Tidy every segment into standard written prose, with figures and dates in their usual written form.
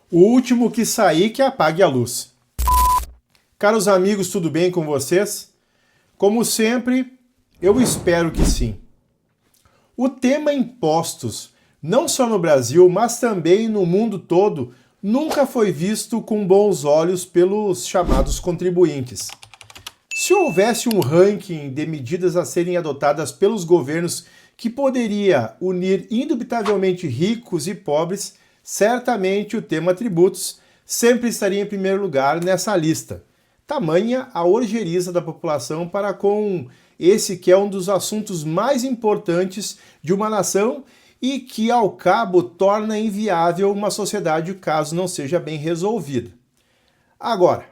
O último que sair que apague a luz. Caros amigos, tudo bem com vocês? Como sempre, eu espero que sim. O tema impostos, não só no Brasil, mas também no mundo todo, nunca foi visto com bons olhos pelos chamados contribuintes. Se houvesse um ranking de medidas a serem adotadas pelos governos que poderia unir indubitavelmente ricos e pobres, certamente o tema tributos sempre estaria em primeiro lugar nessa lista. Tamanha a ojeriza da população para com esse que é um dos assuntos mais importantes de uma nação e que, ao cabo, torna inviável uma sociedade caso não seja bem resolvida. Agora,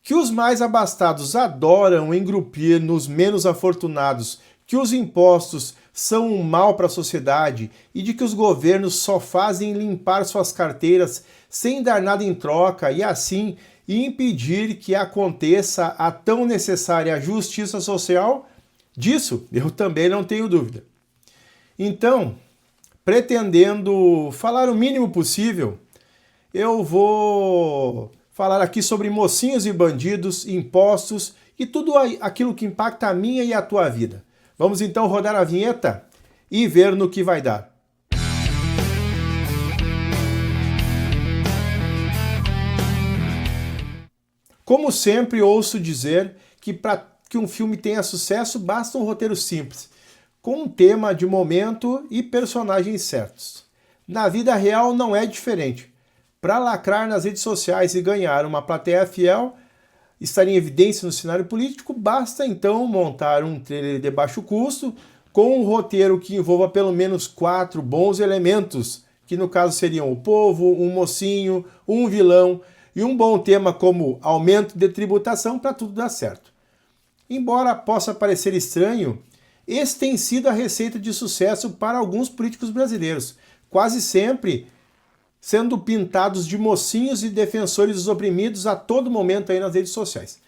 que os mais abastados adoram engrupir nos menos afortunados, que os impostos são um mal para a sociedade e de que os governos só fazem limpar suas carteiras sem dar nada em troca e assim impedir que aconteça a tão necessária justiça social, disso eu também não tenho dúvida. Então, pretendendo falar o mínimo possível, eu vou falar aqui sobre mocinhos e bandidos, impostos e tudo aquilo que impacta a minha e a tua vida. Vamos então rodar a vinheta e ver no que vai dar. Como sempre, ouço dizer que para que um filme tenha sucesso, basta um roteiro simples, com um tema de momento e personagens certos. Na vida real não é diferente. Para lacrar nas redes sociais e ganhar uma plateia fiel, estar em evidência no cenário político, basta então montar um trailer de baixo custo com um roteiro que envolva pelo menos 4 bons elementos, que no caso seriam o povo, um mocinho, um vilão e um bom tema como aumento de tributação para tudo dar certo. Embora possa parecer estranho, esse tem sido a receita de sucesso para alguns políticos brasileiros, quase sempre sendo pintados de mocinhos e defensores dos oprimidos a todo momento aí nas redes sociais.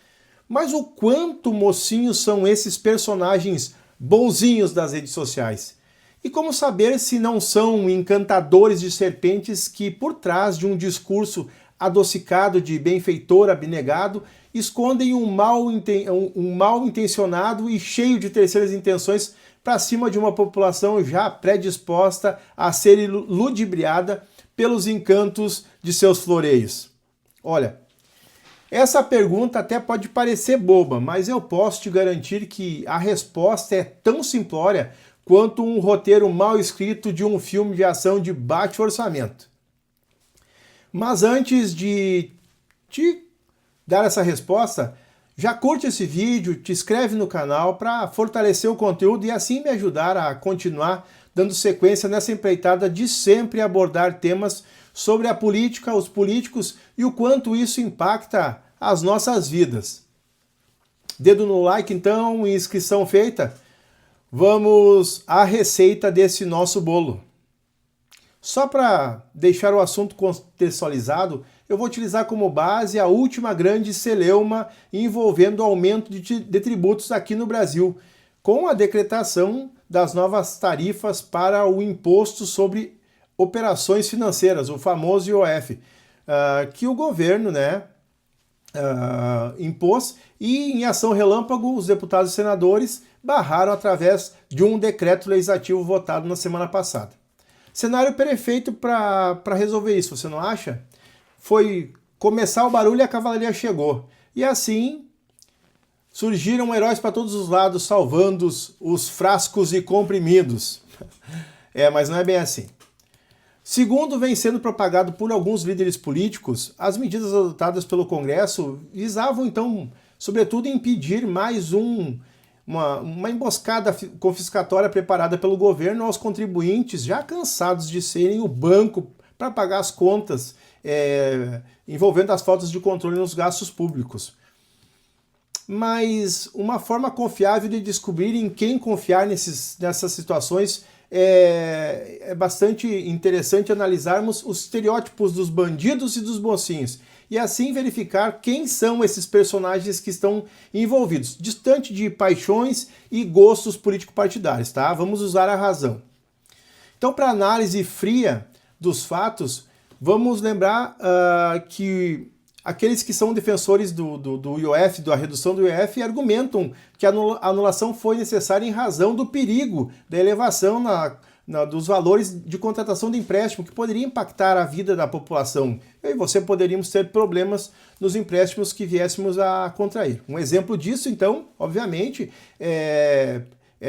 Mas o quanto mocinhos são esses personagens bonzinhos das redes sociais? E como saber se não são encantadores de serpentes que, por trás de um discurso adocicado de benfeitor abnegado, escondem um mal intencionado e cheio de terceiras intenções para cima de uma população já predisposta a ser ludibriada pelos encantos de seus floreios? Olha, essa pergunta até pode parecer boba, mas eu posso te garantir que a resposta é tão simplória quanto um roteiro mal escrito de um filme de ação de baixo orçamento. Mas antes de te dar essa resposta, já curte esse vídeo, te inscreve no canal para fortalecer o conteúdo e assim me ajudar a continuar dando sequência nessa empreitada de sempre abordar temas sobre a política, os políticos e o quanto isso impacta as nossas vidas. Dedo no like então e inscrição feita. Vamos à receita desse nosso bolo. Só para deixar o assunto contextualizado, eu vou utilizar como base a última grande celeuma envolvendo o aumento de tributos aqui no Brasil, com a decretação das novas tarifas para o Imposto sobre Operações Financeiras, o famoso IOF, que o governo impôs e, em ação relâmpago, os deputados e senadores barraram através de um decreto legislativo votado na semana passada. Cenário perfeito para resolver isso, você não acha? Foi começar o barulho e a cavalaria chegou. E assim surgiram heróis para todos os lados, salvando os frascos e comprimidos. Mas não é bem assim. Segundo vem sendo propagado por alguns líderes políticos, as medidas adotadas pelo Congresso visavam, então, sobretudo, impedir mais uma emboscada confiscatória preparada pelo governo aos contribuintes já cansados de serem o banco para pagar as contas envolvendo as faltas de controle nos gastos públicos. Mas uma forma confiável de descobrir em quem confiar nessas situações é bastante interessante analisarmos os estereótipos dos bandidos e dos mocinhos e assim verificar quem são esses personagens que estão envolvidos, distante de paixões e gostos político-partidários, tá? Vamos usar a razão. Então, para análise fria dos fatos, Vamos lembrar que aqueles que são defensores do IOF, da redução do IOF, argumentam que a anulação foi necessária em razão do perigo da elevação dos valores de contratação de empréstimo, que poderia impactar a vida da população. Eu e você poderíamos ter problemas nos empréstimos que viéssemos a contrair. Um exemplo disso, então, obviamente, é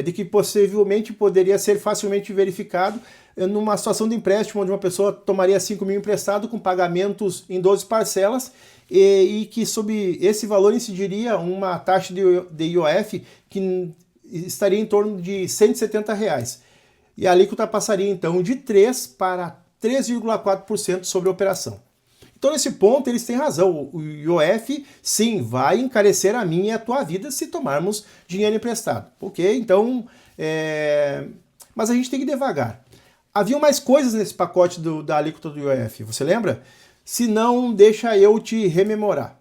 de que possivelmente poderia ser facilmente verificado numa situação de empréstimo onde uma pessoa tomaria 5 mil emprestado com pagamentos em 12 parcelas e que sob esse valor incidiria uma taxa de IOF que estaria em torno de R$ 170. E a alíquota passaria então de 3% para 3,4% sobre a operação. Então, nesse ponto, eles têm razão. O IOF, sim, vai encarecer a minha e a tua vida se tomarmos dinheiro emprestado. Ok? Então, mas a gente tem que ir devagar. Haviam mais coisas nesse pacote da alíquota do IOF, você lembra? Se não, deixa eu te rememorar.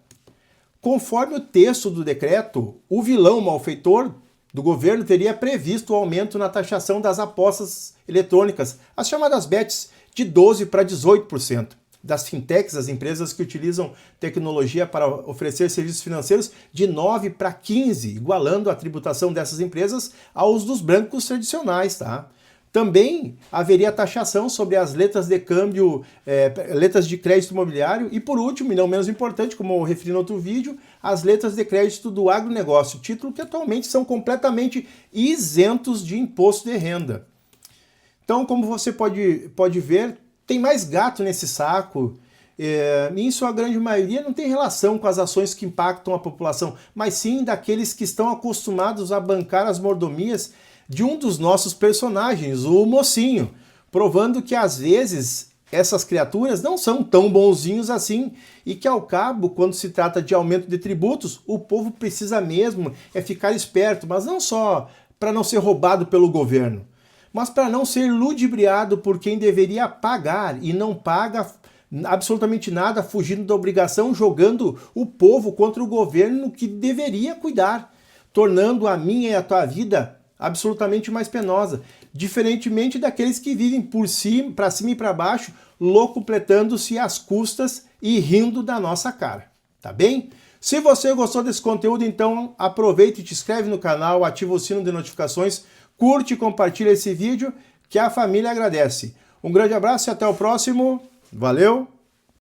Conforme o texto do decreto, o vilão malfeitor do governo teria previsto o aumento na taxação das apostas eletrônicas, as chamadas bets, de 12% para 18%. Das fintechs, as empresas que utilizam tecnologia para oferecer serviços financeiros, de 9% para 15%, igualando a tributação dessas empresas aos dos bancos tradicionais, tá? Também haveria taxação sobre as letras de câmbio, letras de crédito imobiliário e, por último, e não menos importante, como eu referi no outro vídeo, as letras de crédito do agronegócio, título que atualmente são completamente isentos de imposto de renda. Então, como você pode ver, tem mais gato nesse saco. E em sua grande maioria não tem relação com as ações que impactam a população, mas sim daqueles que estão acostumados a bancar as mordomias de um dos nossos personagens, o mocinho, provando que às vezes essas criaturas não são tão bonzinhos assim e que ao cabo, quando se trata de aumento de tributos, o povo precisa mesmo ficar esperto, mas não só para não ser roubado pelo governo, mas para não ser ludibriado por quem deveria pagar e não paga absolutamente nada, fugindo da obrigação, jogando o povo contra o governo que deveria cuidar, tornando a minha e a tua vida absolutamente mais penosa, diferentemente daqueles que vivem para cima e para baixo, locupletando-se às custas e rindo da nossa cara, tá bem? Se você gostou desse conteúdo, então aproveita e te inscreve no canal, ativa o sino de notificações, curte e compartilha esse vídeo, que a família agradece. Um grande abraço e até o próximo. Valeu!